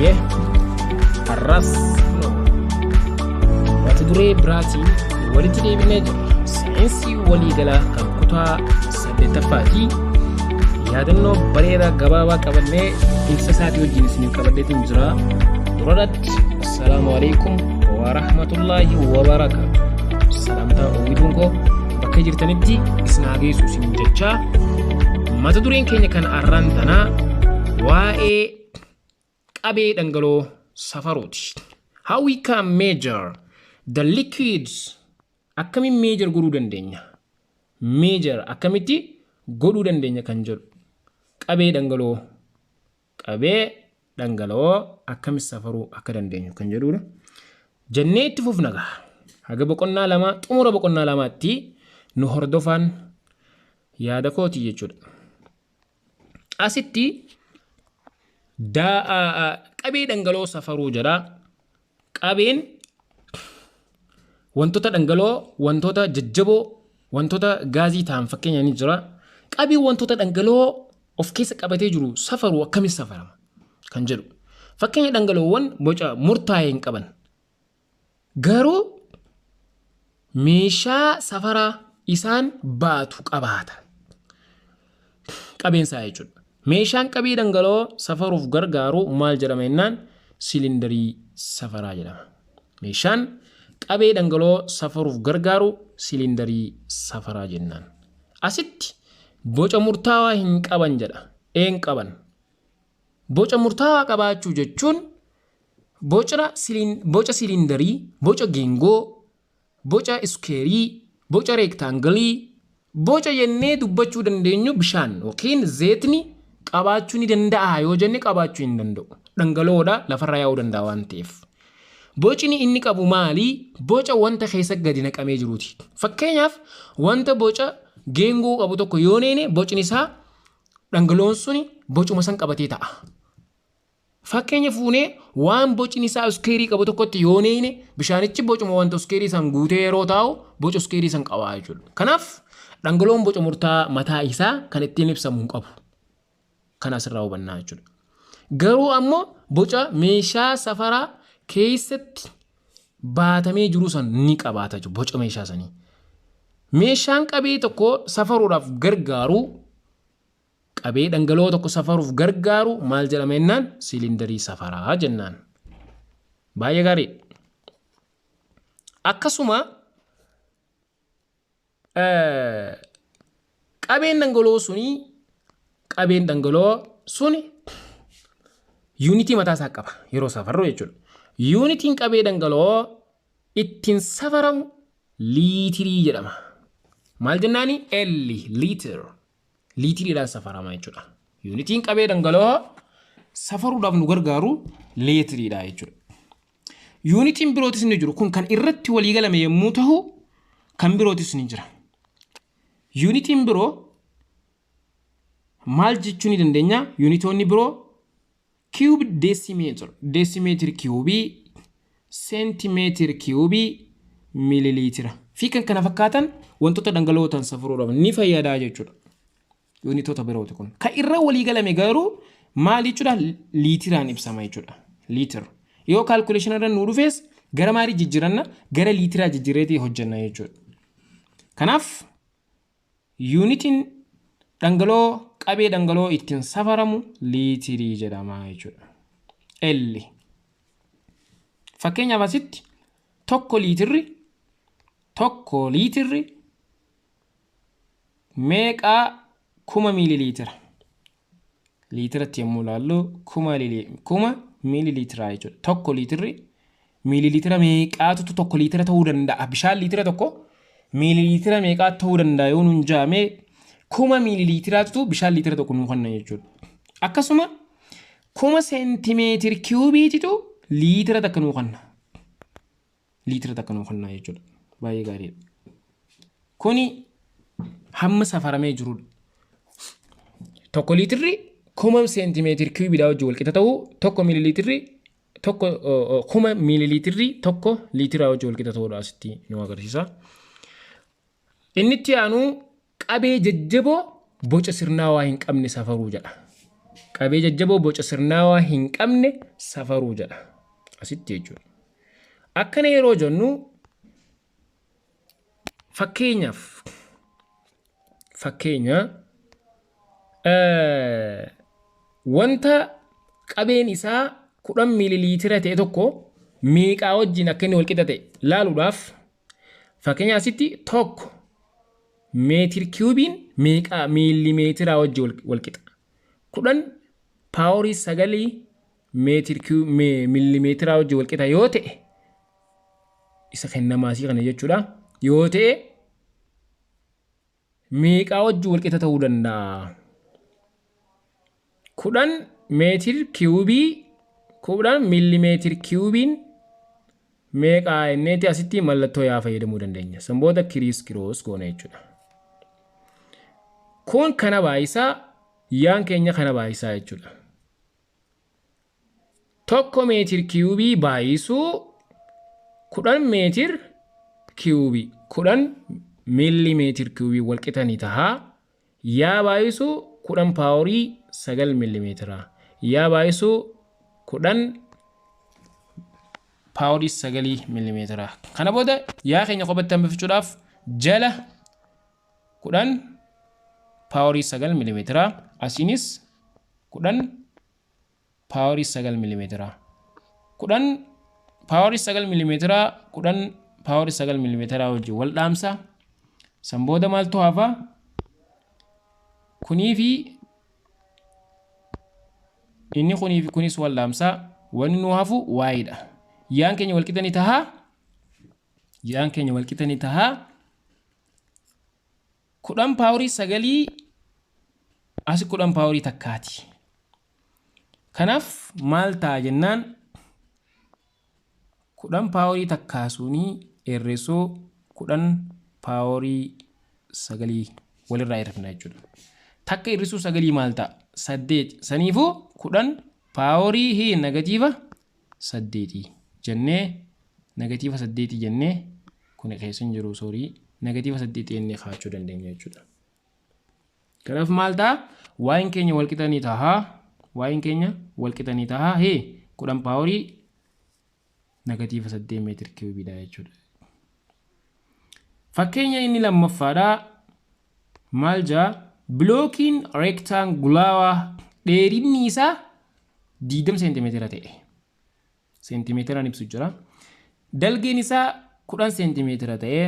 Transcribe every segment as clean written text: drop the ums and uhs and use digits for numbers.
Hayyee har'as mata duree biraatiin walitti deebinee jirra. Saayinsii waliigalaa kan kutaa 8ffaa fi yaadannoo bareedaa gabaabaa qabannee ibsa isaatii wajjin isiniif qabadheetiin jira. Duratti assalaamu alaikum wa rahmatullaahi wa barakaatuh. Salaamtaa uwwituun koo bakka jirtanitti isin haa geessu isin jechaa mata dureen keenya kan arraan tanaa waa'ee qabee dhangala'oo safaruuti. How we can measure the liquids. Akkamiin measure godhuu dandeenya? Measure akkamitti godhuu dandeenya kan jedhu. Qabee dhangala'oo akkamitti safaruu akka dandeenyu kan jedhudha. Jennee itti fufna gaa. Haga boqonnaa lama xumura boqonnaa lamaatti nu hordofan yaada kooti jechuudha. Asitti qabee dhangala'oo safaruu jedha. Qabeen wantoota dhangala'oo, wantoota jajjaboo, wantoota gaazii ta'an fakkeenya ni jira. Qabeen wantoota dhangala'oo of keessa qabatee jiru safaruu akkamitti safarama kan jedhu. Fakkeenya dhangala'oowwan boca murtaa'e hin qaban. Garuu meeshaa safaraa isaan baatu qabaata. Qabeen isaa jechuudha. Meeshaan qabee dhangala'oo safaruuf gargaaru maal jedhama jennaan? Silindarii safaraa jedhama. Meeshaan qabee dhangala'oo safaruuf gargaaru silindarii safaraa jennaan. Asitti boca murtaawaa hin qaban jedha. Een qaban. Boca murtaawaa qabaachuu jechuun boca silindarii, boca geengoo, boca iskeerii, boca reektaangalii, boca jennee dubbachuu dandeenyu bishaan yookiin zeetni qabaachuu ni danda'a yoo jenne qabaachuu hin danda'u. Dhangala'oodha lafarra yaa'uu danda'a waan ta'eef. Bocni inni qabu maali? Boca wanta keessa gadi naqamee jiruuti. Fakkeenyaaf wanta boca geengoo qabu tokko yoo neene bocni isaa dhangala'oon suni bocuma san qabatee ta'a. Fakkeenya fuunee waan bocni isaa iskeerii qabu tokkotti yoo neene bishaanichi bocuma wanta iskeerii san guutee yeroo taa'u boca iskeerii san qabaa jechuudha. Kanaaf dhangala'oon boca murtaa'aa mataa isaa kan ittiin ibsamu hin qabu. Kana asirraa hubannaa jechuudha. Garuu ammoo boca meeshaa safaraa keessatti baatamee jiru san ni qabaata jechuudha. Boca meeshaa sanii. Meeshaan qabee tokko safaruudhaaf gargaaru, qabee dhangala'oo tokko safaruuf gargaaru maal jedhama jennaan? Silindarii safaraa jennaan. Baay'ee gaarii. Akkasuma qabeen dhangala'oo suni yuunitii mataa isaa qaba yeroo safarru jechuudha. Yuunitiin qabee dhangala'oo ittiin safaramu liitirii jedhama. Maal jennaani? Liitiriidhaan safarama jechuudha. Yuunitiin qabee dhangala'oo safaruudhaaf nu gargaaru liitiriidha jechuudha. Yuunitiin birootis ni jiru. Kun kan irratti walii galame yommuu ta'u kan birootis ni jira. Yuunitiin biroo maal jechuu ni dandeenya? Yuunitoonni biroo cube decimeter cube, centimeter cube, millilitira fi kan kana fakkaatan wantoota dhangala'ootaan safaruudhaaf ni fayyada jechuudha. Yuunitoota birooti kun. Kan irra walii galame garuu maal jechuudha? Liitiraan ibsama jechuudha. Liitir. Yoo calculation irra nu dhufees gara maalii jijjiiranna? Gara liitiraa jijjiireetii hojjenna jechuudha. Kanaaf yuunitiin dhangala'oo qabee dhangala'oo ittiin safaramu liitirii jedhama jechuudha. Fakkeenyaaf asitti tokko liitirri meeqaa 1000 miililiitira. Liitiratti yommuu ilaallu 1000 miililiitira jechuudha. Tokko liitirri miililiitira meeqaatu tokko liitira ta'uu danda'a? Bishaan liitira tokko miililiitira meeqaa ta'uu danda'a yoo nuun jaame 1000 miililiitiraatu bishaan liitira tokko nu kenna jechuudha. Akkasuma 1000 seentimeetiri kiubiititu liitira takka nu kenna. Liitira takka nu kenna jechuudha. Baay'ee gaariidha. Kuni hamma safaramee jirudha. Tokko liitirri 1000 seentimeetiri kiubiidhaa wajjin wal qixa ta'uu tokko miililiitirri 1000 miililiitirri tokko liitira wajjin wal qixa ta'uudha asitti nu agarsiisa. Inni itti aanu qabee jajjaboo boca sirnaawaa hin qabne safaruu jedha. qabee jajjaboo boca sirnaawaa hin qabne safaruu jedha asitti jechuudha. Akkana yeroo jennu fakkeenya wanta qabeen isaa 10 miililiitira ta'e tokko meeqaa wajjin akka inni walqixa ta'e laaluudhaaf fakkeenya asitti tokko meetir kiubiin meeqaa miilimeetira wajjin walqixa 10 paaworii 9 meetir miilimeetira wajjin walqixa yoo ta'e isa kennamaasii kana jechuudha yoo ta'e meeqaa wajjin walqixa ta'uu danda'a 10 meetir kiubii 10 miilimeetir kiubiin meeqaa inneeti asitti mallattoo yaa fayyadamuu dandeenya sanboota kiriis kiroos goona jechuudha. Kun kana baayisaa yaan keenya kana baayisaa jechuudha. Tokko meetir kiubii baayisuu 10 meetir kiubii 10 miilimeetir kiubii walqixanii tahaa yaa baayisuu 10 paaworii 9 miilimeetira yaa baayisuu 10 paaworii 9 miilimeetira. Kana booda yaa keenya qofatti hambifachuudhaaf jala 10 paaworii 9 miilimeetira asiinis 10 paaworii 9 miilimeetira 10 paaworii 9 miilimeetira 10 paaworii 9 miilimeetira wajjin wal dhaamsa san booda maaltu hafa kunii fi inni kunii fi kunis wal dhaamsa wanni nu hafu waayidha. Yaan keenya walqixanii tahaa 10 paaworii 9 asi 10 paaworii takkaati. Kanaaf maal ta'a jennaan 10 paaworii takkaasuunii herreessoo 10 paaworii 9 walirraa hirrifna jechuudha. Takka hir'isuu 9 maal ta'a 8 saniifuu 10 paaworii hii negatiiva 8 jennee negatiiva 8 jennee kun keessa hin jiru soorii negatiiva 8 jennee kaachuu dandeenya jechuudha. Kanaaf maal ta'a waa'in keenya walqixanii tahaa hee 10 paaworii negatiiva 8 meetir kiubiidha jechuudha. Fakkeenya inni lammaffaadha maal jaa blookiin rectangulaawaa dheerinni isaa 20 seentimeetira ta'e seentimeetiraan ibsu jira. Dalgeen isaa 10 seentimeetira ta'e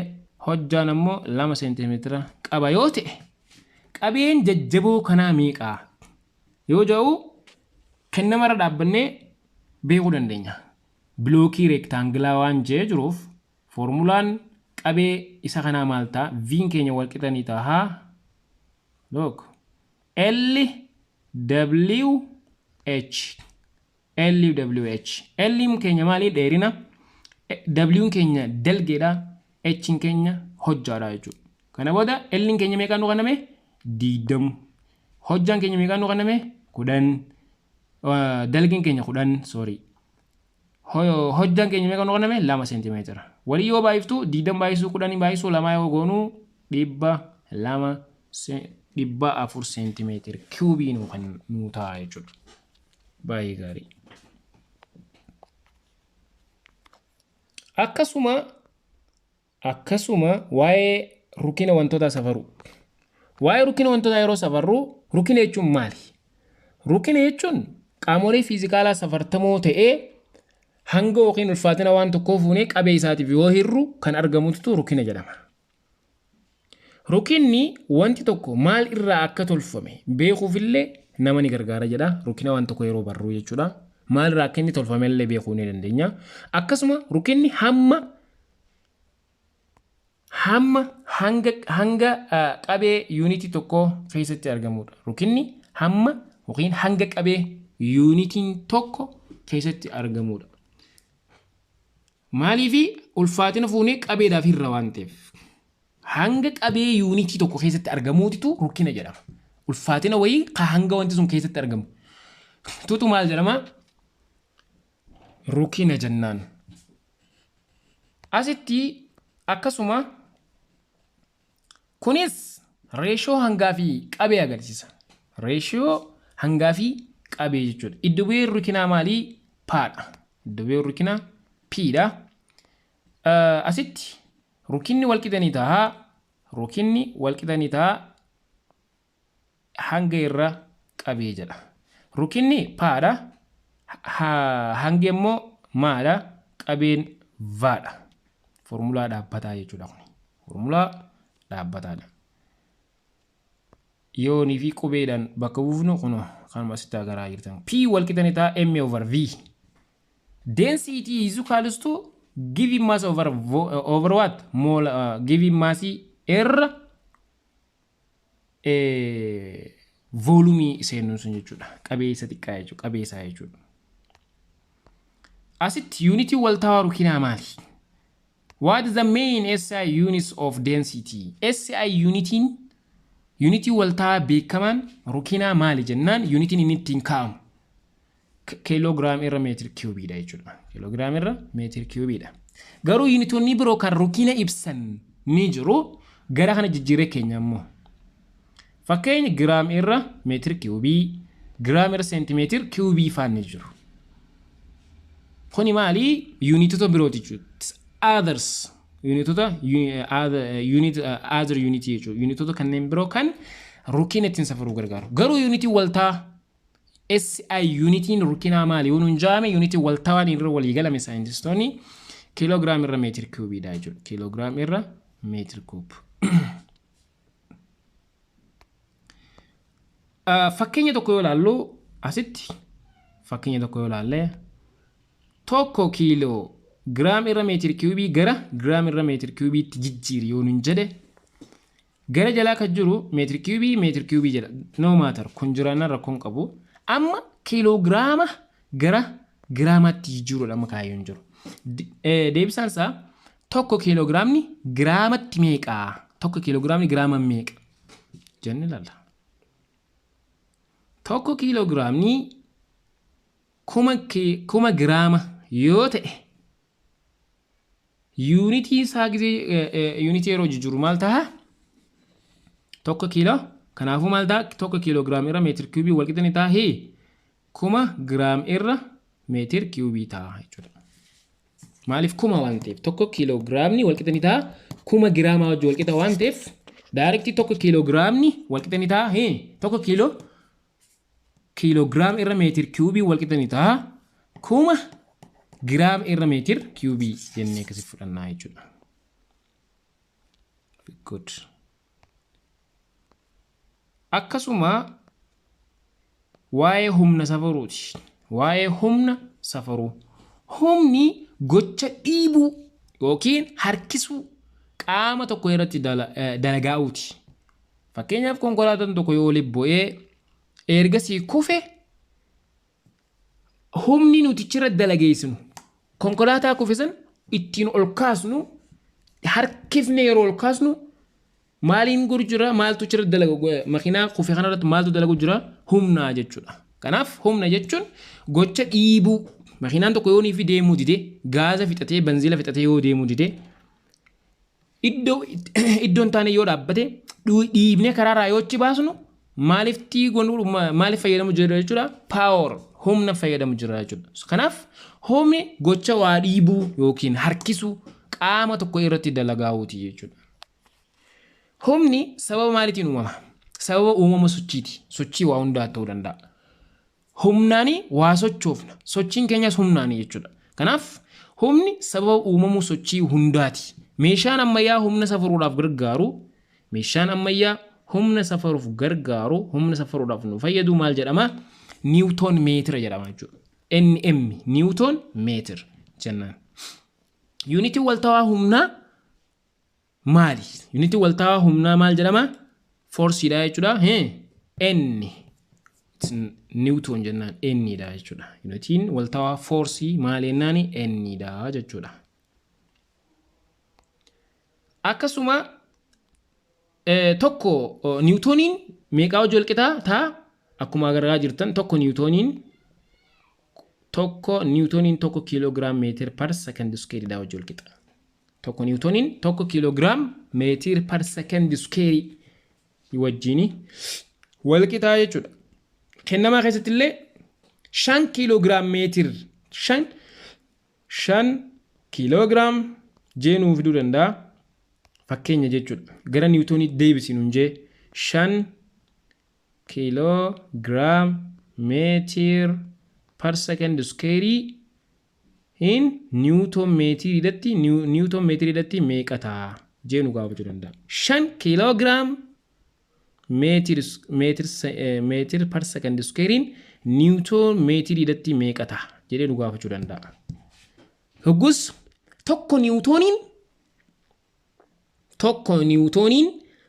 hojjaan ammoo 2 seentimeetira qaba yoo ta'e qabeen jajjaboo kanaa meeqaa yoo jedhu kennamarra dhaabbannee beekuu dandeenya. Blookii rectangulaa waan jee jiruuf formulaan qabee isa kanaa maal ta'a viin keenya walqixanii tahaa look LWH L keenya maali dheerina W keenya dalgeedha H keenya hojjaadha jechuudha. Kana booda L keenya meeqaan nu kanname 20 hojjaan keenya meeqaan nu kanname 10 dalgeen keenya 10 sorry hojjaan keenya meeqaan nu kanname 2 seentimeetira. Walii yoo baay'iftu 20 baay'isuu 10 baay'isuu 2 yoo goonu 4 seentimeetira kiubii nu ta'a jechuudha. Baay'ee gaarii. Akkasuma waa'ee rukina wantoota safaruu. Waa'ee rukina wantoota yeroo safarru rukina jechuun maali? Rukina jechuun qaamolee fiizikaalaa safartamoo ta'ee hanga yookiin ulfaatina waan tokkoo fuunee qabee isaatiif yoo hirru kan argamutu rukina jedhama. Rukinni wanti tokko maal irraa akka tolfame beekuufillee nama ni gargaara jedha. Rukina waan tokko yeroo barru jechuudha. Maal irraa akka inni tolfame illee beekuu ni dandeenya. Akkasuma rukinni hanga qabee yuunitii tokko keessatti argamudha. Rukinni yookiin hanga qabee yuunitiin tokko keessatti argamudha. Maaliif ulfaatina fuunee qabeedhaaf hirra waan ta'eef hanga qabee yuunitii tokko keessatti argamuutitu rukina jedhama. Ulfaatina wayii ka hanga wanti sun keessatti argamu tutu maal jedhama rukina jennaan. Asitti akkasuma kunis reeshoo hangaa fi qabee agarsiisa. Reeshoo hangaa fi qabee jechuudha. Iddo bu'een rukinaa maalii? Paadha. Iddo bu'een rukinaa P'dha. Asitti rukinni walqixanii ta'a. Rukinni walqixanii ta'a hanga irra qabee jedha. Rukinni P'dha. Hangi immoo maadha? Qabeen V'dha. Formulaa dhaabbataa jechuudha kun. Formulaa dhaabbataadha. Yoonii fi qubeedhaan bakka buufnu kun kanuma asitti agarraa jirtan. P walqixanii ta'a M over V. Density is equal to given mass over what? Mole given mass erra volume seenuun sun jechuudha. Qabeessa xiqqaa jechuudha. Qabeessa jechuudha. Asitti unity waltawaa rukinaa maali? What is the main SI units of density? SI unity waltawaa beekamaan rukinaa maali jennaan unity inni ittiin kaa'amu kiloogiraam irra meetir kiubiidha jechuudha. Kiloogiraam irra meetir kiubiidha. Garuu unitoonni biroo kan rukina ibsan ni jiru. Gara kana jijjiiree keenya immoo. Fakkeenya giraam irra meetir kiubii, giraam irra seentimeetir kiubii faan ni jiru. Kuni maali? Unitota birooti jechuudha. Others unitota other unity jechuudha. Unitota kanneen biroo kan rukina ittiin safaruu gargaaru. Garuu unity waltaa SI unitiin rukinaa maali? Yoon hunjaame unity waltawaan irra walii galame saayintistoonni kiloogiraam irra meetir kiubiidha jechuudha. Kiloogiraam irra meetir kiub. Fakkeenya tokko yoo ilaallu asitti fakkeenya tokko yoo ilaalle tokko kiiloo giraam irra meetir kiubii gara giraam irra meetir kiubiitti jijjiiri yoon hin jedhe gara jalaa kan jiru meetir kiubii jedha. No matter kun jiraanna rakkoon qabu. Amma kiloogiraama gara giraamatti jijjiiruudha amma kaayyoon jiru. Deebisaan isaa tokko kiloogiraamni giraamatti meeqaa? Tokko kiloogiraamni giraama meeqa? Jenne laalla. Tokko kiloogiraamni kuma giraama yoo ta'e unitii isaa gisee unitii yeroo jijjiiru maal ta'a? Tokko kiiloo. Kanaafuu maal ta'a? Tokko kiloogiraam irra meetir kiubii walqixanii ta'a. Kuma giraam irra meetir kiubii ta'a jechuudha. Maaliif kuma waan ta'eef? Tokko kiloogiraamni walqixanii ta'a. Kuma giraamaa wajjin walqixa waan ta'eef daarektii tokko kiloogiraamni walqixanii ta'a. Tokko kiloogiraam irra meetir kiubii walqixanii ta'a. Kuma giraam irra meetir kiubii jennee akkasii fudhannaa jechuudha. Good. Akkasuma waa'ee humna safaruuti. Waa'ee humna safaruu. Humni gocha dhiibuu yookiin harkisuu qaama tokko irratti dalagaa'uuti. Fakkeenyaaf konkolaataan tokko yoo libbo'ee ergasii kufe humni nuti chira dalageessinu konkolaataa kufe san ittiin ol kaasnu harkifne yeroo ol kaasnu maaliin gur jira? Maaltu chira dalagu? Makiinaa kufe kanarratti maaltu dalagu jira? Humna jechuudha. Kanaaf humna jechuun gocha dhiibuu. Makiinaan tokko yoo niifi deemuu dide gaaza fixatee benziila fixatee yoo deemuu dide iddoon taane yoo dhaabbate dhiibne karaarraa yoo achi baasnu maaliif fayyadamu jira jechuudha? Power humna fayyadamu jira jechuudha. Kanaaf humni gocha waa dhiibuu yookiin harkisuu qaama tokko irratti dalagaa'uuti jechuudha. Humni sababa maaliitiin uumama? Sababa uumama sochiiti. Sochii waa hundaa ta'uu danda'a. Humnaani waa sochoofna. Sochiin keenyas humnaani jechuudha. Kanaaf humni sababa uumamuu sochii hundaati. Meeshaan ammayyaa humna safaruudhaaf gargaaru, meeshaan ammayyaa humna safaruuf gargaaru, humna safaruudhaaf nu fayyadu maal jedhama? Newton meetira jedhama jechuudha. NM Newton meetir jennaan. Unity waltawaa humnaa maali? Unity waltawaa humnaa maal jedhama? Force dha jechuudha. N Newton jennaan N dha jechuudha. Unity waltawaa force maal jennaani? N dha jechuudha. Akkasuma tokko Newtoniin meeqa wajjin wal qixa ta'a? Akkuma agarraa jirtan tokko Newtoniin tokko kiloogiraam meetir per second square dha wajjin wal qixa. Tokko Newtoniin tokko kiloogiraam meetir per second square wajjin wal qixa jechuudha. Kennamaa keessatti illee 5 kilogram meetir 5 kilogram jeenuu fiduu danda'a. Fakkeenya jechuudha. Gara niwutoonii deebisinu njee 5 kilogram meetir per second square in newton meetir idatti meeqata jeenu gaafachuu danda'a. 5 kilogram meetir per second square in newton meetir idatti meeqata jedhee nu gaafachuu danda'a. Hoggus tokko niwutooniin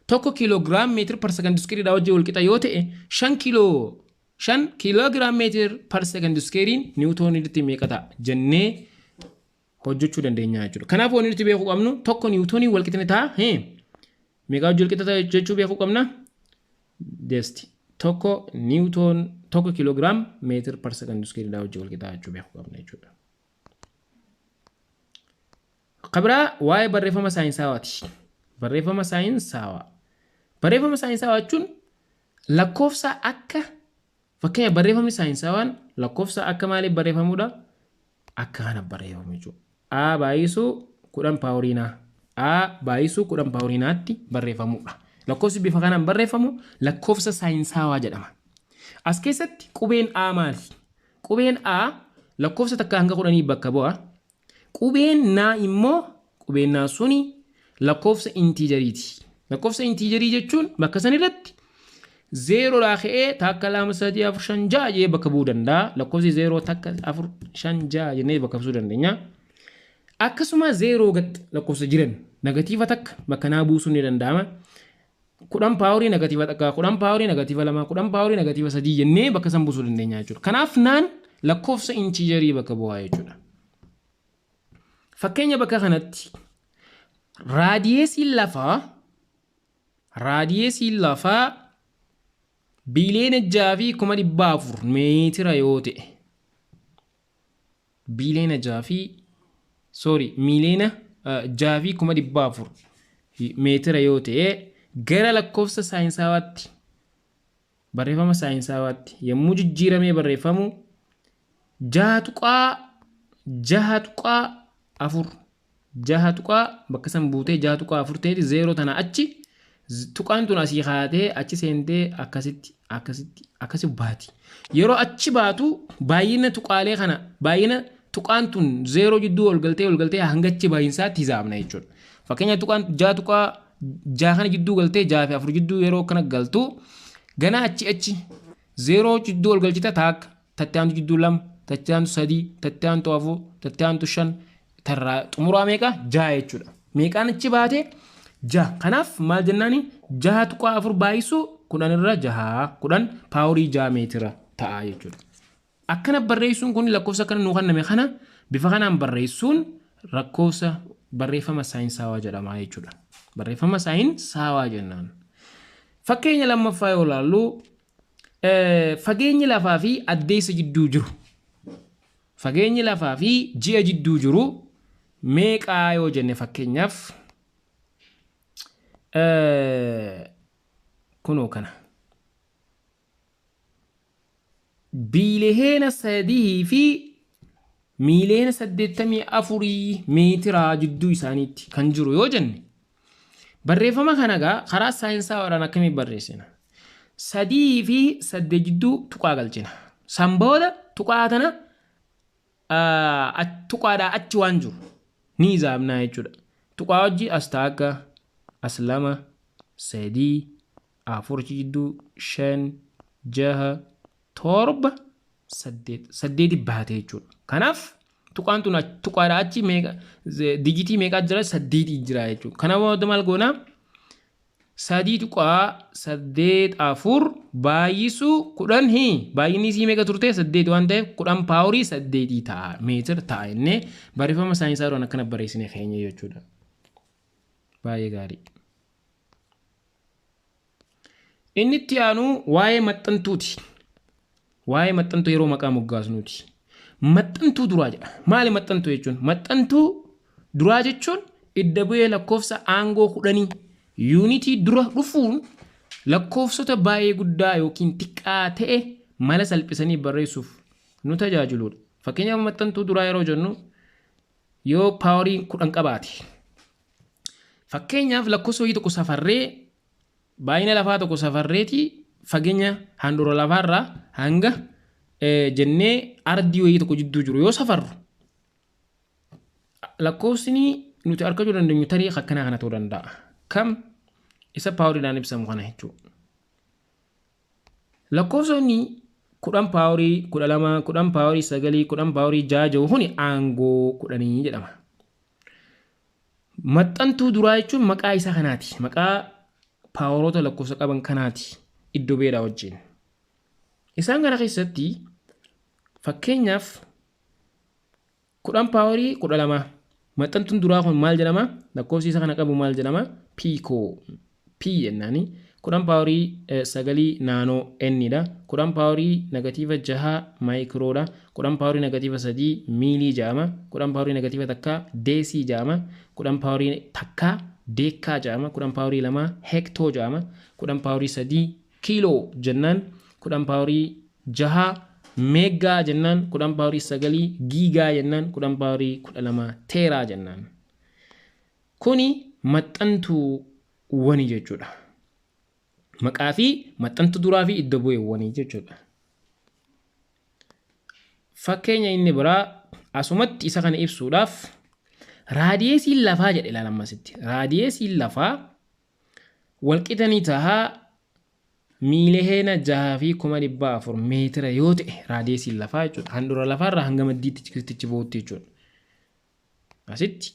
tokko kilogram meetir per second square dha wajjin wal qixa yoo ta'e 5 kilogram meetir per second square in newton idatti meeqata jennee hojjechuu dandeenya jechuudha. Kanaaf wanni nuti beekuu qabnu tokko niwutoonii wal qixne ta'a meeqa wajjin wal qixa jechuu beekuu qabna. Just tokko niwutoon tokko kilogram meetir per second square dha wajjin wal qixa jechuu beekuu qabna jechuudha. Qabraa waa'ee barreeffama saayinsawaati. Barreeffama saayinsawaa jechuun lakkoofsa akka fakkeenya barreeffamni saayinsawaan lakkoofsa akka maaliif barreeffamudha? Akka kana barreeffamu jechuudha. A baay'isuu 10 paawuriinaa. A baay'isuu 10 paawuriinaatti barreeffamudha. Lakkoofsi bifa kanaan barreeffamu lakkoofsa saayinsawaa jedhama. As keessatti qubeen A maali? Qubeen A lakkoofsa takka hanga 10 bakka bu'a. Qubeen naa immoo qubeen naa suni lakkoofsa intiijeriiti. Lakkoofsa intiijerii jechuun bakka san irratti 0 dhaa ka'ee takka 2 3 4 5 6 jee bakka bu'uu danda'a. Lakkoofsi 0 takka 4 5 6 jennee bakka buusuu dandeenya. Akkasuma 0 gad lakkoofsa jiran negatiiva takka bakka naa buusuun ni danda'ama. 10 paawurii negatiiva takka 10 paawurii negatiiva 2 10 paawurii negatiiva 3 jennee bakka san buusuu dandeenya jechuudha. Kanaaf naan lakkoofsa intiijerii bakka bu'aa jechuudha. Fakkeenya bakka kanatti raadiyeesiin lafaa biiliyoona 6,400 meetira yoo ta'e miliyoona 6,400 meetira yoo ta'e gara lakkoofsa saayinsawaatti barreeffama saayinsawaatti yommuu jijjiiramee barreeffamu 6.4 bakka san buutee 6.4 ta'e 0 tana achi tuqaan tun asii kaatee achi seentee akkasi baati. Yeroo achi baatu baay'ina tuqaalee kana baay'ina tuqaan tun 0 jidduu ol galtee hanga achi baay'insaatti hisaabna jechuudha. Fakkeenya tuqaan 6 kana jidduu galtee 6 fi 4 jidduu yeroo kana galtu gana achi 0 jidduu ol galchita taakka tattaantu jidduu 2 tattaantu 3 tattaantu 4 tattaantu 5 tarraa xumuraa meeqa 6 jechuudha. Meeqaan achi baate 6. Kanaaf maal jennaani 6.4 baay'isuu 10 irra 10 paawurii 6 meetira ta'a jechuudha. Akkana barreessuun kun lakkoofsa kana nuu kenname kana bifa kanaan barreessuun lakkoofsa barreeffama saayinsawaa jedhama jechuudha. Barreeffama saayinsawaa jennaan. Fakkeenya lammaffaa yoo ilaallu fageenyi lafaa fi addeessa jidduu jiru. Fageenyi lafaa fi ji'a jidduu jiru meeqaa yoo jenne fakkeenyaaf kunoo kana biiliyoona 3 fi miliyoona 84 meetira jidduu isaaniitti kan jiru yoo jenne barreeffama kana karaa saayinsawaadhaan akkamiin barreessina? 3 fi 8 jidduu tuqaa galchina. San booda tuqaa tana tuqaadhaa achi waan jiru ni hisaabnaa jechuudha. Tuqaa wajji as taakka as 2 3 4 jidduu 5 6 7 8 baate jechuudha. Kanaaf tuqaan tun tuqaadhaa achi meeqa digitii meeqaa jira 8 jira jechuudha. Kanaaf maal goona 3.84 baay'isuu 10 baay'inni isii meeqa turte 8 waan ta'eef 10 paawurii 8 ta'a meetira ta'a innee barreeffama saayinsaadhaan akkana barreessine keenya jechuudha. Baay'ee gaarii. Inni itti aanu waa'ee maxxantuuti. Waa'ee maxxantuu yeroo maqaa moggaasnuuti. Maxxantuu duraa jedha. Maali maxxantuu jechuun? Maxxantuu duraa jechuun idda bu'ee lakkoofsa aangoo 10 yuunitii dura dhufuun lakkoofsota baay'ee guddaa yookiin xiqqaa ta'e mala salphisanii barreessuuf nu tajaajiludha. Fakkeenyaaf maxxantuu duraa yeroo jennu yoo paaworii 10 qabaate. Fakkeenyaaf lakkoofsa wayii tokko safarree baay'ina lafaa tokko safarreeti fageenya handhuura lafaarraa hanga jennee ardii wayii tokko jidduu jiru yoo safarru lakkoofsni nuti argachuu dandeenyu tarii akkanaa kana ta'uu danda'a. Kam isa paaworiidhaan ibsamu kana jechuudha. Lakkoofsonni 10 paaworii 12 10 paaworii 9 10 paaworii 6 huni aangoo 10 jedhama. Maxxantuu duraa jechuun maqaa isaa kanaati. Maqaa paaworoota lakkoofsa qaban kanaati iddoo beedhaa wajjin. Isaan kana keessatti fakkeenyaaf 10 paaworii 12 maxxantuun duraa kun maal jedhama? Lakkoofsi isa kana qabu maal jedhama? Piikoo. P jennaani 10 paaworii 9 naanoo n dha. 10 paaworii negatiiva 6 maayikroodha. 10 paaworii negatiiva 3 miilii jedhama. 10 paaworii negatiiva takka deesii jedhama. 10 paaworii takka deekkaa jedhama. 10 paaworii 2 hektoo jedhama. 10 paaworii 3 kiiloo jennaan. 10 paaworii 6 meegaa jennaan. 10 paaworii 9 giigaa jennaan. 10 paaworii 12 teeraa jennaan. Kuni maxxantuuwwani jechuudha. Maqaa fi maxxantuu duraa fi iddoo bu'eewwanii jechuudha. Fakkeenya inni biraa asumatti isa kana ibsuudhaaf raadiyeesiin lafaa jedhe ilaalama asitti. Raadiyeesiin lafaa walqixanii tahaa miiliheena 6,400 meetira yoo ta'e raadiyeesiin lafaa jechuudha. Handhuura lafaarraa hanga maddiitti kiristichi bootti jechuudha. Asitti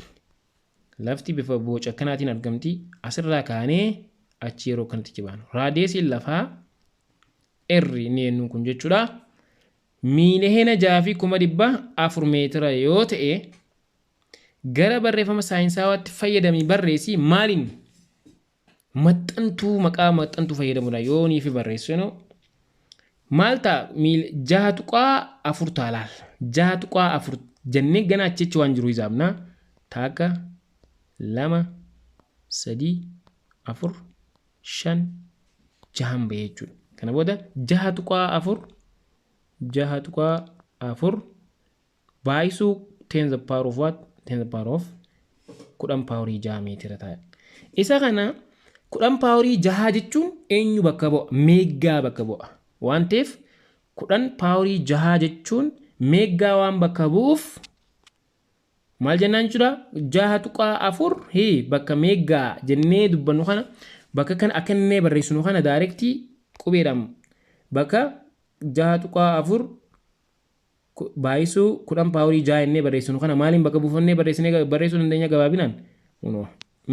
lafti bifa boca kanaatiin argamti. Asirraa kaanee achi yeroo kanatti baanu. Raadiyeesiin lafaa R inni jennuun kun jechuudha. Miiliheena 6,400 meetira yoo ta'e gara barreeffama saayinsawaatti fayyadamii barreessi maaliin maxxantuu maqaa maxxantuu fayyadamudha yoo nii fi barreessinu maal ta'a 6.4 taalaal 6.4 jennee gana achichi waan jiru hisaabna takka 2 3 4 5 6 bahee jechuudha. Kana booda 6.4 baay'isuu 10 the power of what? 10 the power of 10 paaworii 6 meetira ta'a. Isa kana 10 paaworii 6 jechuun eenyu bakka bu'a? Meegaa bakka bu'a. Waan ta'eef 10 paaworii 6 jechuun meegaa waan bakka bu'uuf maal jennaan jechuudha? 6.4 bakka meegaa jennee dubbannu kana bakka kana akka inni barreessinu kana daarektii qubeedhaan bakka 6.4 baay'isuu 10 paaworii 6 jennee barreessinu kana maaliin bakka buufannee barreessuu dandeenya gabaabinaan?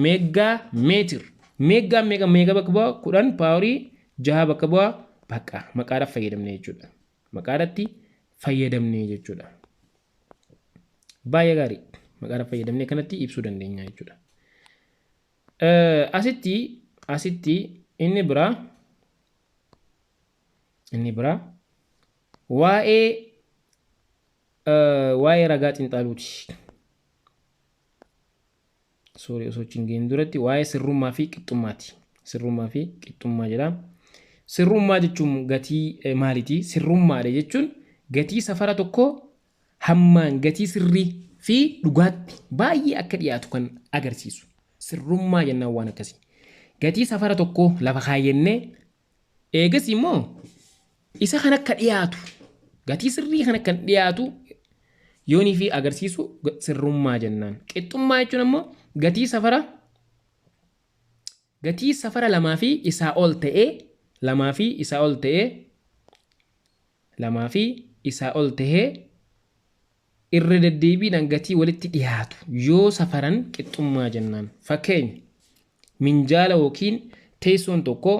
Meegaa meetir. Meegaa meegaa bakka bu'a 10 paaworii 6 bakka bu'a bakka maqaadhaaf fayyadamne jechuudha. Maqaadhaatti fayyadamne jechuudha. Baay'ee gaarii. Maqaadhaaf fayyadamne kanatti ibsuu dandeenya jechuudha. Asitti inni biraa waa'ee ragaa xinxaaluuti. Osoo cingeen duratti waa'ee sirrummaa fi qixxummaati. Sirrummaa fi qixxummaa jedhama. Sirrummaa jechuun gatii maaliiti? Sirrummaadha jechuun gatii safara tokko hammaan gatii sirrii fi dhugaatti baay'ee akka dhiyaatu kan agarsiisu. Sirrummaa jennaan waan akkasii. Gatii safara tokko lafa kaayyannee eegas immoo isa kan akka dhiyaatu gatii sirrii kan akka dhiyaatu yoonii fi agarsiisu sirrummaa jennaan. Qixxummaa jechuun ammoo gatii safara lamaa fi isaa ol ta'ee irra deddeebiidhaan gatii walitti dhiyaatu yoo safaran qixxummaa jennaan. Fakkeenya minjaala yookiin teessoon tokko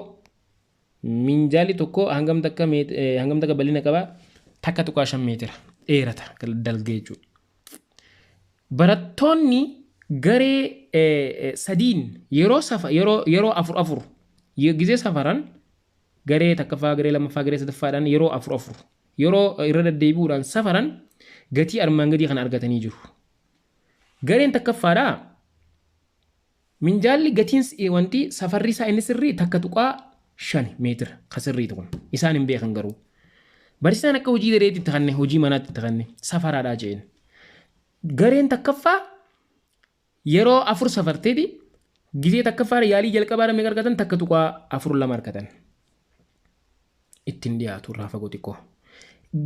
minjaalli tokko hangam takka bal'ina qaba? Takka 5 meetira dheerata dalga jechuudha. Barattoonni garee sadiin yeroo afur gisee safaran garee takkaffaa garee lammaffaa garee sadaffaadhaan yeroo afur yeroo irra deddeebi'uudhaan safaran gatii armaan gadii kan argatanii jiru. Gareen takkaffaadhaa minjaalli gatiin wanti safarri isaa inni sirrii takka 5 meetira ka sirrii tokko isaan hin beekan garuu. Barsiisaan akka hojii dareetti itti kanne hojii manaatti itti kanne safaraadhaa jeen. Gareen takkaffaa yeroo 4 safarteeti gizee takkaffaa yaalii jalqabaa meeqa argatan takka tuqaa 4 argatan. Ittiin dhiyaatu irraa fagoo xiqqoo.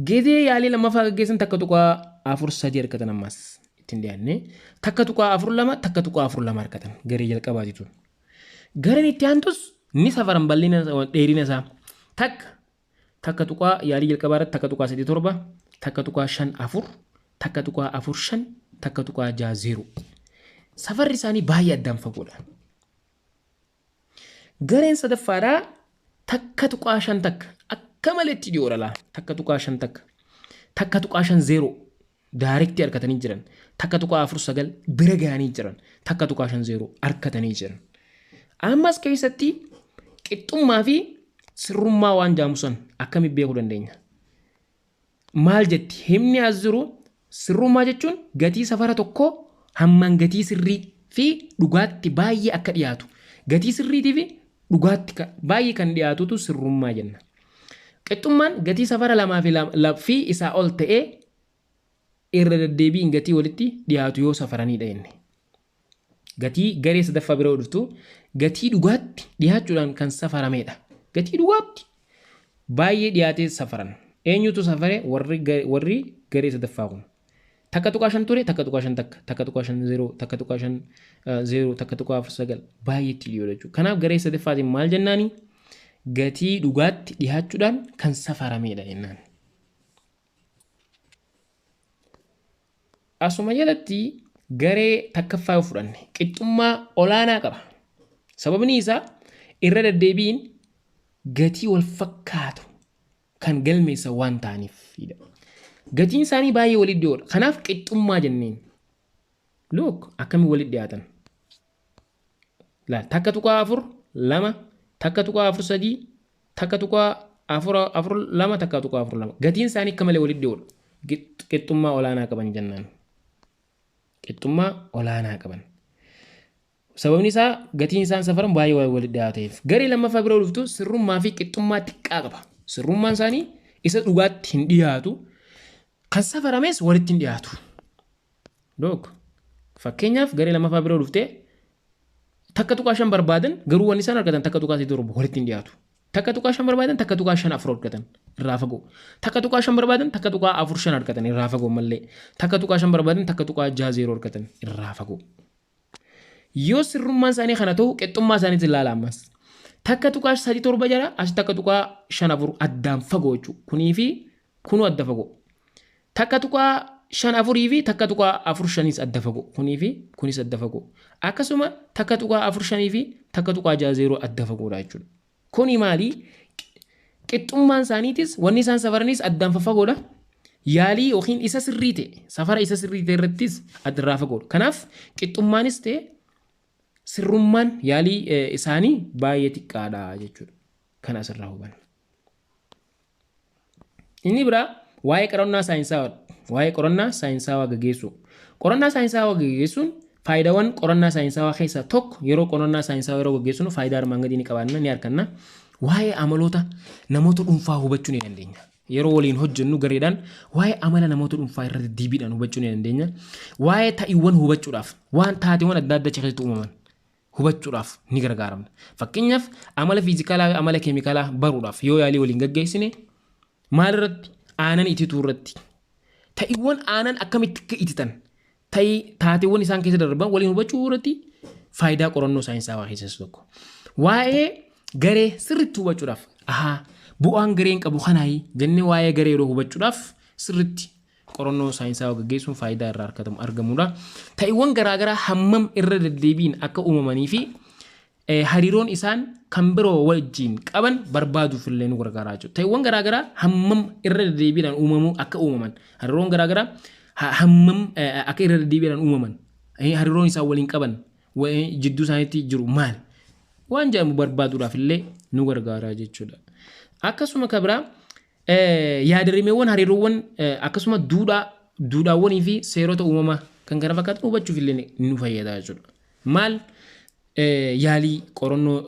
Gizee yaalii lammaffaa gaggeessan takka tuqaa 4 argatan ammas ittiin dhiyaanne takka tuqaa 4 takka tuqaa 4 argatan garee jalqabaatitu. Gareen itti aantus ni safaran bal'ina dheerina isaa takka tuqaa yaalii jalqabaa irratti takka tuqaa 7 takka tuqaa 5 takka tuqaa 4 takka tuqaa 6 safarri isaanii baay'ee addaan fagoodha. Gareen sadaffaadhaa takka tuqaa 5 akka maleetti dhiyoodha takka tuqaa 5 takka tuqaa 5 daarektii argatanii jiran takka tuqaa 4 bira ga'anii jiran takka tuqaa 5 argatanii jiran. Ammas keessatti qixxummaa fi sirrummaa waan jaamusan akkamitti beekuu dandeenya? Maal jetti himni as jiru sirrummaa jechuun gatii safara tokkoo hammaan gatii sirrii fi dhugaatti baay'ee akka dhiyaatu. Gatii sirriitii fi dhugaatti baay'ee kan dhiyaatutu sirrummaa jenna. Qixxummaan gatii safara lamaa fi isaa ol ta'ee irra deddeebiin gatii walitti dhiyaatu yoo safaranidha jenne. Gatii garee sadaffaa bira dhuftu gatii dhugaatti dhiyaachuudhaan kan safaramedha. Gatii dhugaatti baay'ee dhiyaatee safaran. Eenyutu safare warri garee sadaffaa kun. Takka tuqaa 5 ture takka tuqaa 5 takka tuqaa 5 0 takka tuqaa 5 0 takka tuqaa 4 9 baay'eetti dhiyoodha jechuudha. Kanaaf garee sadaffaatiin maal jennaani? Gatii dhugaatti dhiyaachuudhaan kan safaramedha jennaan. Asuma jalatti garee takkaffaa yoo fudhanne qixxummaa olaanaa qaba. Sababni isaa irra deddeebiin gatii wal fakkaatu kan galmeessa waan ta'aniifidha. Gatiin isaanii baay'ee walitti dhiyoodha. Kanaaf qixxummaa jenneen. Look akkamiin walitti dhiyaatan. Takka tuqaa 4 2 takka tuqaa 4 3 takka tuqaa 4 4 2 takka tuqaa 4 2 gatiin isaanii akka malee walitti dhiyoodha. Qixxummaa olaanaa qaban jennaan. Qixxummaa olaanaa qaban. Sababni isaa gatiin isaan safaran baay'ee walitti dhiyaateef. Garee lammaffaa bira dhuftu sirrummaa fi qixxummaa xiqqaa qaba. Sirrummaan isaanii isa dhugaatti hin dhiyaatu. Kan safarames walitti hin dhiyaatu. Look fakkeenyaaf garee lammaffaa bira dhuftee takka tuqaa 5 barbaadan garuu wanni isaan argatan takka tuqaa 7 walitti hin dhiyaatu. Takka tuqaa 5 barbaadan takka tuqaa 5 4 argatan irraa fagoo. Takka tuqaa 5 barbaadan takka tuqaa 4 5 argatan irraa fagoo malee. Takka tuqaa 5 barbaadan takka tuqaa 6 0 argatan irraa fagoo. Yoo sirrummaan isaanii kana ta'u qixxummaa isaaniitti ilaala ammas. Takka tuqaa 3 7 jala as takka tuqaa 5 4 addaan fagoo jechuudha. Kunii fi kunuu adda fagoo. Takka tuqaa 5 4 fi takka tuqaa 4 5 adda fagoo. Kunii fi kunis adda fagoo. Akkasuma takka tuqaa 4 5 fi takka tuqaa 6 0 adda fagoodha jechuudha. Kuni maali? Qixxummaan isaaniitis wanni isaan safaranis addaan fagoodha. Yaalii yookiin isa sirrii ta'e safara isa sirrii ta'e irrattis adda fagoodha. Kanaaf qixxummaanis ta'e sirrummaan yaalii isaanii baay'ee xiqqaadha jechuudha. Kan asirraa hubanna. Inni biraa waa'ee qorannaa saayinsaawaa. Waa'ee qorannaa saayinsaawaa gaggeessuu. Qorannaa saayinsaawaa gaggeessuun faayidaawwan qorannaa saayinsaawaa keessaa tokko yeroo qorannaa saayinsaawaa yeroo gaggeessuun faayidaa armaan gadii ni qabaanna ni arganna. Waa'ee amaloota namoota dhuunfaa hubachuu ni dandeenya. Yeroo waliin hojjennu gareedhaan waa'ee amala namoota dhuunfaa irratti diibiidhaan hubachuu ni dandeenya. Waa'ee ta'iiwwan hubachuudhaaf waan taateewwan adda addaa keessatti uumaman hubachuudhaaf ni gargaaramna. Fakkeenyaaf amala fiizikaalaa fi amala keemikaalaa baruudhaaf yoo yaalii waliin gaggeessine maal irratti aanan itituu irratti ta'iiwwan aanan akkamitti akka ititan taateewwan isaan keessa darban waliin hubachuu irratti faayidaa qorannoo saayinsaawaa keessaa tokko. Waa'ee garee sirriitti hubachuudhaaf bu'aan gareen qabu kanaayi jennee waa'ee garee yeroo hubachuudhaaf sirriitti qorannoo saayinsaawaa gaggeessuun faayidaa irraa argamudha. Ta'iiwwan garaagaraa hammam irra deddeebiin akka uumamanii fi hariiroon isaan kan biroo wajjin qaban barbaaduuf illee nu gargaaraa jechuudha. Ta'iiwwan garaagaraa hammam irra deddeebiidhaan uumamuu akka uumaman hariiroon garaagaraa hammam akka irra deddeebiidhaan uumaman hariiroon isaan waliin qaban jidduu isaaniitti jiru maal waan jedhamu barbaaduudhaaf illee nu gargaaraa jechuudha. Akkasuma kabira yaadarimeewwan hariiroowwan akkasuma duudhaawwanii fi seerota uumamaa kan kana fakkaatan hubachuuf illee nu fayyada jechuudha. Maal yaalii qorannoo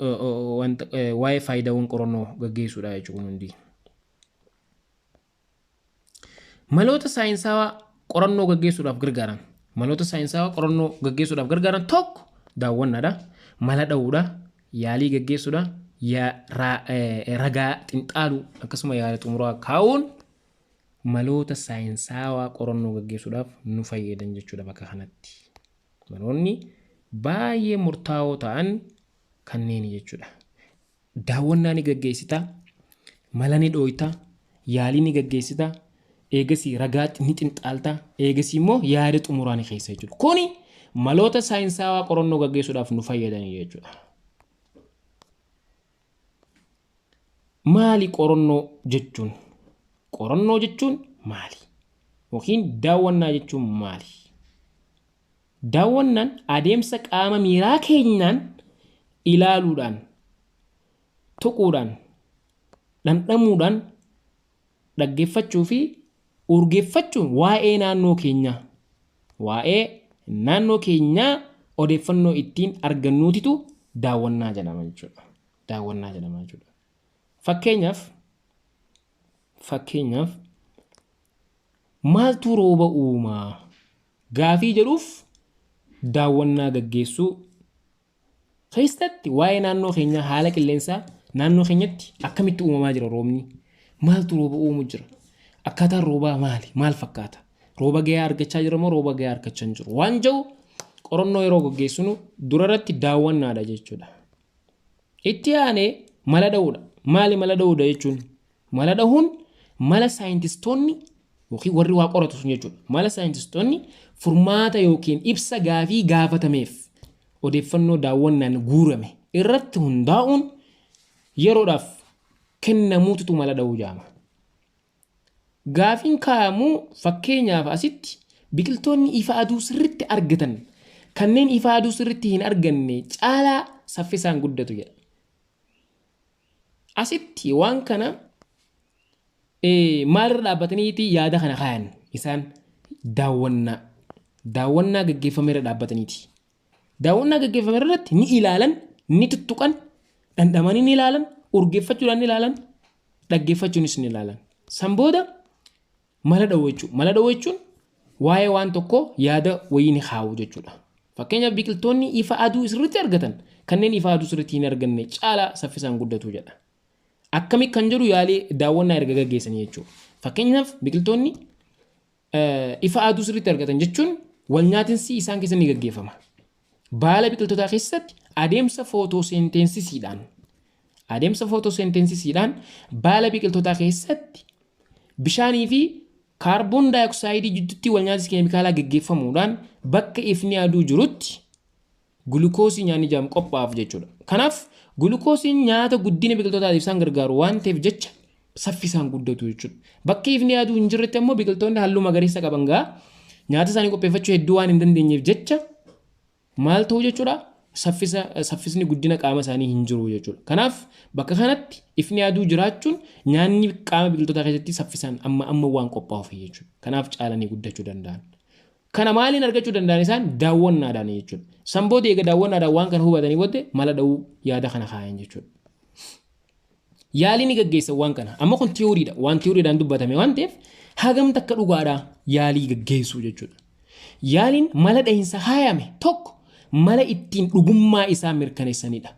waa'ee faayidaawwan qorannoo gaggeessuudha jechuudha hundi. maloota saayinsawaa qorannoo gaggeessuudhaaf gargaaran maloota saayinsawaa qorannoo gaggeessuudhaaf gargaaran tokko daawwannaadha mala dha'uudha yaalii gaggeessuudha ragaa xinxaaluu akkasuma yaada xumuraa kaa'uun maloota saayinsawaa qorannoo gaggeessuudhaaf nu fayyadan jechuudha bakka kanatti maloonni baay'ee murtaa'oo ta'an kanneen jechuudha daawwannaa ni gaggeessita mala ni dhooyta yaalii ni gaggeessita eegasii ragaa ni xinxaalta eegasii immoo yaada xumuraa ni keessa jechuudha kuni maloota saayinsawaa qorannoo gaggeessuudhaaf nu fayyadan jechuudha maali qorannoo jechuun maali yookiin daawwannaa jechuun maali daawwannaan adeemsa qaama miiraa keenyaan ilaaluudhaan tuquudhaan dhandhamuudhaan dhaggeeffachuu fi urgeeffachuun waa'ee naannoo keenyaa odeeffannoo ittiin argannuutitu daawwannaa jedhama jechuudha fakkeenyaaf maaltu rooba uumaa gaafii jedhuuf daawwannaa gaggeessuu keessatti waa'ee naannoo keenyaa haala qilleensaa naannoo keenyatti akkamitti uumamaa jira roobni maaltu rooba uumuu jira akkaataan roobaa maal fakkaata rooba gahaa argachaa jira moo rooba gahaa argachaa hin jiru waan jiru qorannoo yeroo gaggeessinu durarratti daawwannaadha jechuudha itti aanee mala dha'uudha maali mala dha'uudha jechuun mala dha'uun mala saayintistoonni yookiin warri waa qoratu sun jechuudha mala saayintistoonni furmaata yookiin ibsa gaafii gaafatameef odeeffannoo daawwannaan guurame irratti hundaa'uun yeroodhaaf kennamuutu mala dha'uu jedhama gaafiin kaa'amuu fakkeenyaaf asitti biqiltoonni ifa aduu sirriitti argatan kanneen ifa aduu sirriitti hin arganne caalaa saffisaan guddatu jedha asitti waan kana maalirra dhaabbataniiti yaada kana kaayan isaan daawwannaa gaggeeffameerra dhaabbataniiti daawwannaa gaggeeffameerratti ni ilaalan ni tuttuqan dhandhamanii ni ilaalan urgeeffachuudhaan ni ilaalan dhaggeeffachuunis ni ilaalan san booda mala dha'uu jechuun waa'ee waan tokko yaada wayii ni kaa'u jechuudha fakkeenyaaf biqiltoonni ifa aduu sirriitti argatan kanneen ifa aduu sirriitti hin arganne caalaa saffisaan guddatu jedha akkami kan jedhu yaalii daawwannaa erga gaggeessanii jechuudha fakkeenyaaf biqiltoonni ifa aduu sirriitti argatan jechuun wal nyaatinsi isaan keessa ni gaggeeffama baala biqiltootaa keessatti adeemsa footooseentensisiidhaan baala biqiltootaa keessatti bishaanii fi kaarboon daayoksayidii jidduutti wal nyaatinsi keemikaalaa gaggeeffamuudhaan bakka ifni aduu jirutti gulukoosii nyaanni jedhamu qophaa'aaf jechuudha kanaaf gulukoosiin nyaata guddina biqiltootaatiif isaan gargaaru waan ta'eef jecha saffisaan guddatu jechuudha bakka ifni aduu hin jirretti ammoo biqiltoonni halluu magariisa qaban gaa nyaata isaanii qopheeffachuu hedduu waan hin dandeenyeef jecha maal ta'u jechuudha saffisni guddina qaama isaanii hin jiru jechuudha kanaaf bakka kanatti ifni aduu jiraachuun nyaanni qaama biqiltootaa keessatti saffisaan amma waan qophaa'uuf jechuudha kanaaf caalanii guddachuu danda'an kana maaliin argachuu danda'an isaan daawwannaadhaan jechuudha san booda eega daawwannaadhaan waan kana hubatanii booda mala dha'uu yaada kana kaayan jechuudha yaalii ni gaggeessan waan kana amma kun tiyooriidha waan tiyooriidhaan dubbatame waan ta'eef hagam takka dhugaadhaa yaalii gaggeessuu jechuudha yaaliin mala dhahinsa haayame tokko mala ittiin dhugummaa isaa mirkaneessanidha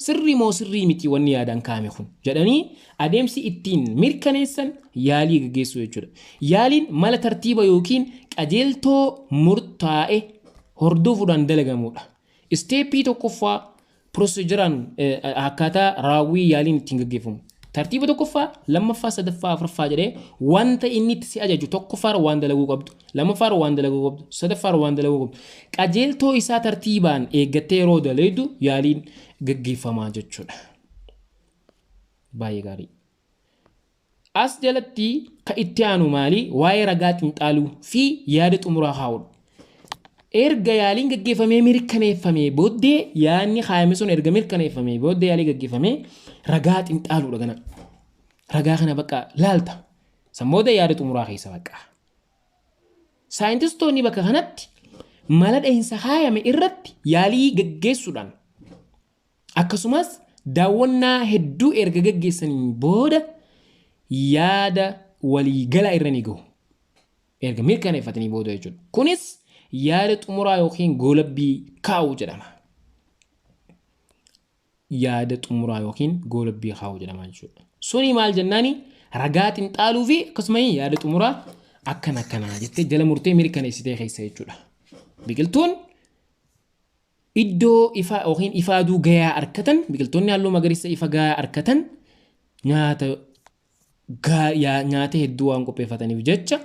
sirrii moo sirrii miti wanni yaadaan kaa'ame kun jedhanii adeemsi ittiin mirkaneessan yaalii gaggeessuu jechuudha yaaliin mala tartiiba yookiin qajeeltoo murtaa'e hordofuudhaan dalagamuudha isteeppii tokkoffaa proseejiraan akkaataa raawwii yaaliin ittiin gaggeeffamu tartiiba tokkoffaa lammaffaa sadaffaa afuraffaa jedhee wanta inni itti si ajaju tokkoffaa waan dalaguu qabdu lammaffaa waan dalaguu qabdu sadaffaa waan dalaguu qabdu qajeeltoo isaa tartiibaan eeggattee yeroo dalaydu yaaliin gaggeeffamaa jechuudha baay'ee gaarii as jalatti ka itti aanu maali waa'ee ragaa xinxaaluu fi yaada xumuraa kaa'udha erga yaaliin gaggeeffamee mirkaneeffamee booddee yaadni kaa'ame sun erga mirkaneeffamee booddee yaalii gaggeeffamee ragaa xinxaaluudha gana ragaa kana bakka laalta sammooda yaada xumuraa keessa bakka saayintistoonni bakka kanatti mala dhahinsa kaayame irratti yaalii gaggeessuudhaan akkasumas daawwannaa hedduu erga gaggeessanii booda yaada waliigalaa irra ni gahu erga mirkaneeffatanii booda jechuudha. Kunis yaada xumuraa yookiin goolabbii kaa'uu jedhama. Yaada xumuraa yookiin goolabbii kaa'uu jedhama jechuudha. Suni maal jennaani ragaa xinxaaluu fi akkasumas yaada xumuraa akkanaa jettee jala murtee mirkaneessitee keessa jechuudha. Biqiltuun iddoo ifa yookiin ifaaduu gayaa arkatan biqiltoonni halluu magariisa ifa gayaa arkatan nyaata hedduu waan qopheeffataniif jecha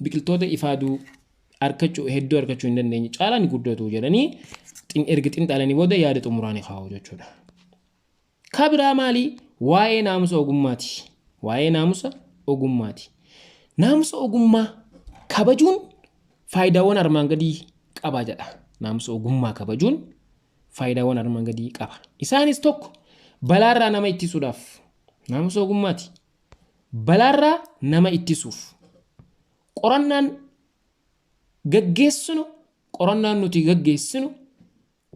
biqiltoota ifaaduu hedduu arkachuu hin dandeenye caalaa ni guddatu jedhanii erga xinxaalanii booda yaada xumuraa ni kaa'u jechuudha. Kabiraa maali? Waa'ee naamusa ogummaati. Waa'ee naamusa ogummaati. Naamusa ogummaa kabajuun faayidaawwan armaan gadii qaba jedha. Naamusa ogummaa kabajuun faayidaawwan armaan gadii qaba. Isaanis tokko balaarraa nama ittisuudhaaf naamusa ogummaati. Balaarraa nama ittisuuf qorannaan gaggeessinu qorannaan nuti gaggeessinu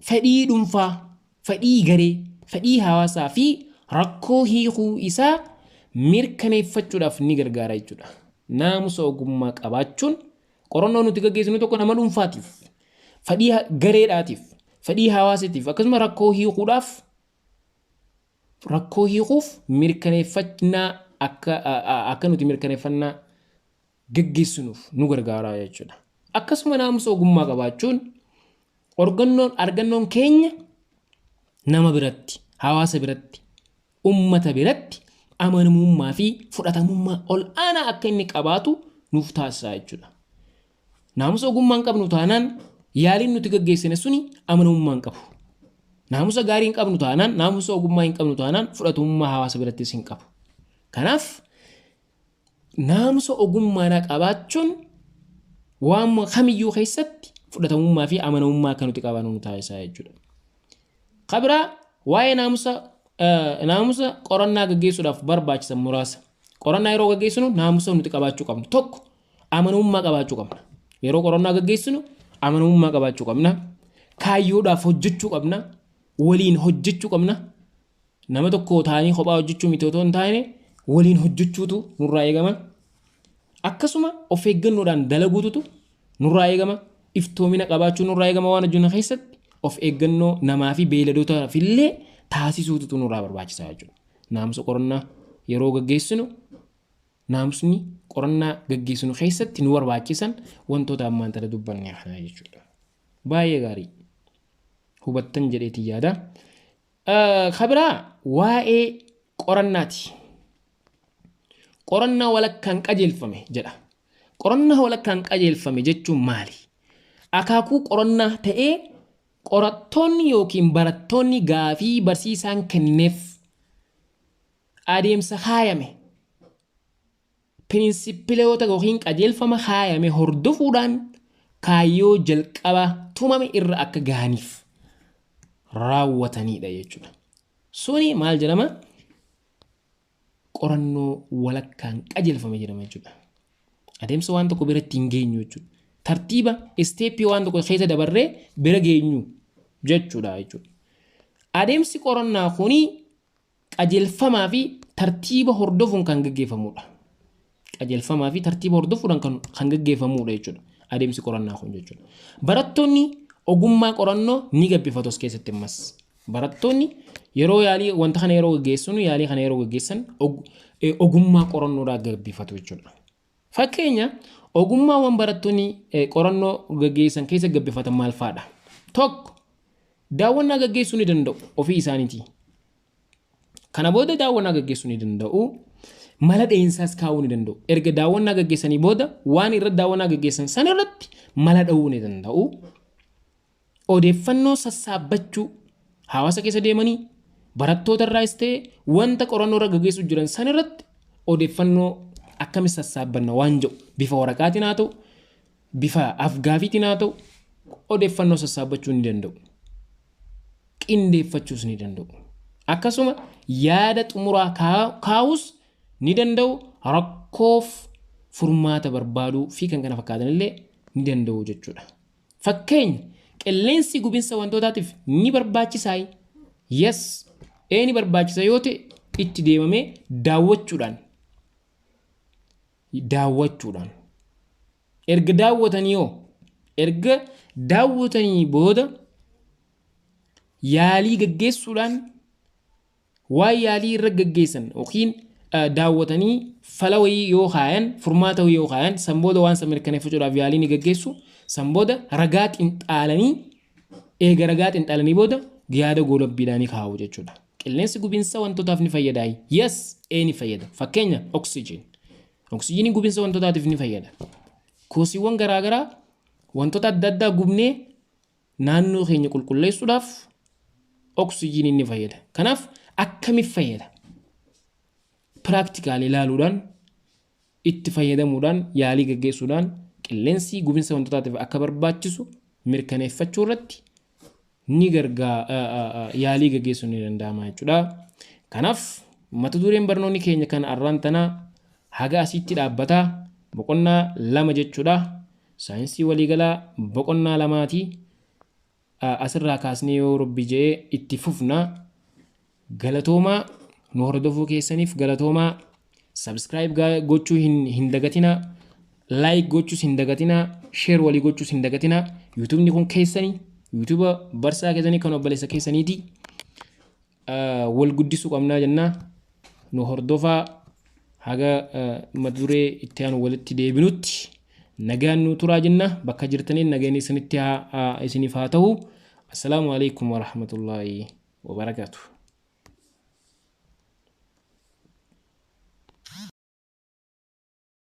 fedhii dhuunfaa, fedhii garee, fedhii hawaasaa fi rakkoo hiikuu isaa mirkaneeffachuudhaaf ni gargaara jechuudha. Naamusa ogummaa qabaachuun qorannoo nuti gaggeessinu tokko nama dhuunfaatiif, fedhii gareedhaatiif, fedhii hawaasaatiif akkasuma rakkoo hiikuuf mirkaneeffannaa akka nuti mirkaneeffannaa gaggeessinuuf nu gargaara jechuudha. Akkasuma naamusa ogummaa qabaachuun argannoon keenya nama biratti, hawaasa biratti, ummata biratti amanamummaa fi fudhatamummaa ol aanaa akka inni qabaatu nuuf taasisa jechuudha. Naamusa ogummaa hin qabnu taanaan yaaliin nuti gaggeessine suni amanamummaa hin qabu. Naamusa gaarii hin qabnu taanaan, naamusa ogummaa hin qabnu taanaan fudhatamummaa hawaasa birattis hin qabu. Kanaaf naamusa ogummaa qabaachuun waan kamiyyuu keessatti fudhatamummaa fi amanamummaa akka nuti qabaannu nu taasisa jechuudha. Kabiraa waa'ee naamusa qorannaa gaggeessuudhaaf barbaachisan muraasa. Qorannaa yeroo gaggeessinu naamusa nuti qabaachuu qabnu. Tokko amanamummaa qabaachuu qabna. Yeroo qorannaa gaggeessinu amanamummaa qabaachuu qabna. Kaayyoodhaaf hojjechuu qabna. Waliin hojjechuu qabna. Nama tokko taa'anii kophaa hojjechuu miti otoo hin taane waliin hojjechuutu nurraa eegama. Akkasuma of eeggannoodhaan dalaguutu nurraa eegama. Iftoomina qabaachuu nurraa eegama waan hojjennu keessatti of eeggannoo namaa fi beeyladootaaf illee taasisuutu nurraa barbaachisa jechuudha. Naamusa qorannaa yeroo gaggeessinu naamusni qorannaa gaggeessinu keessatti nu barbaachisan wantoota ammaan tana dubbanne kana jechuudha. Baay'ee gaarii hubattan jedheetii yaada. Kabiraa waa'ee qorannaati. Qorannaa walakkaan qajeelfame jedha. Qorannaa walakkaan qajeelfame jechuun maali? Akaakuu qorannaa ta'ee qorattoonni yookiin barattoonni gaafii barsiisaan kenneef adeemsa haayame pirinsippiloota yookiin qajeelfama haayame hordofuudhaan kaayyoo jalqaba tumame irra akka gahaniif raawwatanidha jechuudha. Suni maal jedhama? Qorannoo walakkaan qajeelfame jedhama jechuudha. Adeemsa waan tokko biratti hin geenyu jechuudha. Tartiiba isteeppii waan tokko keessa dabarree bira geenyu jechuudha. Adeemsi qorannaa kuni qajeelfamaa fi tartiiba hordofuun kan gaggeeffamudha. Qajeelfamaa fi tartiiba hordofuudhaan kan gaggeeffamudha jechuudha. Adeemsi qorannaa kun jechuudha. Barattoonni ogummaa qorannoo ni gabbifatu as keessatti ammas. Barattoonni yeroo yaalii wanta kana yeroo gaggeessanu yaalii kana yeroo gaggeessan ogummaa qorannoodhaan gabbifatu jechuudha. Fakkeenya ogummaawwan barattoonni qorannoo gaggeessan keessa gabbifatan maal fa'aadha? Tokko daawwannaa gaggeessuu ni danda'u ofii isaaniiti. Kana booda daawwannaa gaggeessuu ni danda'u. Mala dheensaas kaa'uu ni danda'u. Erga daawwannaa gaggeessanii booda waan irra daawwannaa gaggeessan san irratti mala dha'uu ni danda'u. Odeeffannoo sassaabbachuu hawaasa keessa deemanii barattoota irraas ta'e wanta qorannoo irra gaggeessuu jiran san irratti odeeffannoo akkamitti sassaabbanna waan jedhu bifa waraqaatiin haa ta'u bifa afgaafiitiin haa ta'u odeeffannoo sassaabbachuu ni danda'u. Qindeeffachuus ni danda'u. Akkasuma yaada xumuraa kaa'uus ni danda'u. Rakkoof furmaata barbaaduu fi kan kana fakkaatan illee ni danda'u jechuudha. Fakkeenya qilleensi gubinsa wantootaatiif ni barbaachisaa. Yes, ni barbaachisa yoo ta'e itti deemamee daawwachuudhaan erga daawwatanii booda yaalii gaggeessuudhaan waa yaalii irra gaggeessan yookiin daawwatanii fala wayii yoo kaayan furmaata wayii yoo kaayan san booda waan san mirkaneeffachuudhaaf yaalii ni gaggeessu san booda ragaa xinxaalanii eega ragaa xinxaalanii booda yaada goolabbiidhaanii kaa'u jechuudha. Qilleensi gubiinsa wantootaaf ni fayyada. Yes, ni fayyada. Fakkeenya oksijiinii gubiinsa wantootaatiif ni fayyada. Koosiiwwan garaagaraa wantoota adda addaa gubnee naannoo keenya qulqulleessuudhaaf oksijiiniin ni fayyada. Kanaaf akkamiif fayyada? Practical ilaaluudhaan itti fayyadamuudhaan yaalii gaggeessuudhaan qilleensi gubiinsa wantootaatiif akka barbaachisu mirkaneeffachuu irratti ni yaalii gaggeessuun ni danda'ama jechuudha. Kanaaf mata dureen barnoonni keenya kan arraan tanaa haga asitti dhaabbataa boqonnaa 2 jechuudha. Saayinsii waliigalaa boqonnaa 2ti. Asirraa kaasnee yoo Rabbi jedhee itti fufna. Galatoomaa nu hordofuu keessaniif galatoomaa. Subscribe gochuu hin dagatina. Like gochuus hin dagatina. Share walii gochuus hin dagatina. YouTube ni kun keessanii. YouTube barsaa keessanii kan obboleessa keessaniiti. Wal guddisuu qabnaa jennaa. Nu hordofaa haga mata duree itti aanu walitti deebinutti nagaan nu turaa jenna. Bakka jirtaniin nagaan isiniif haa ta'u. Assalaamu alaykum wa rahmatullahi wa barakatuh.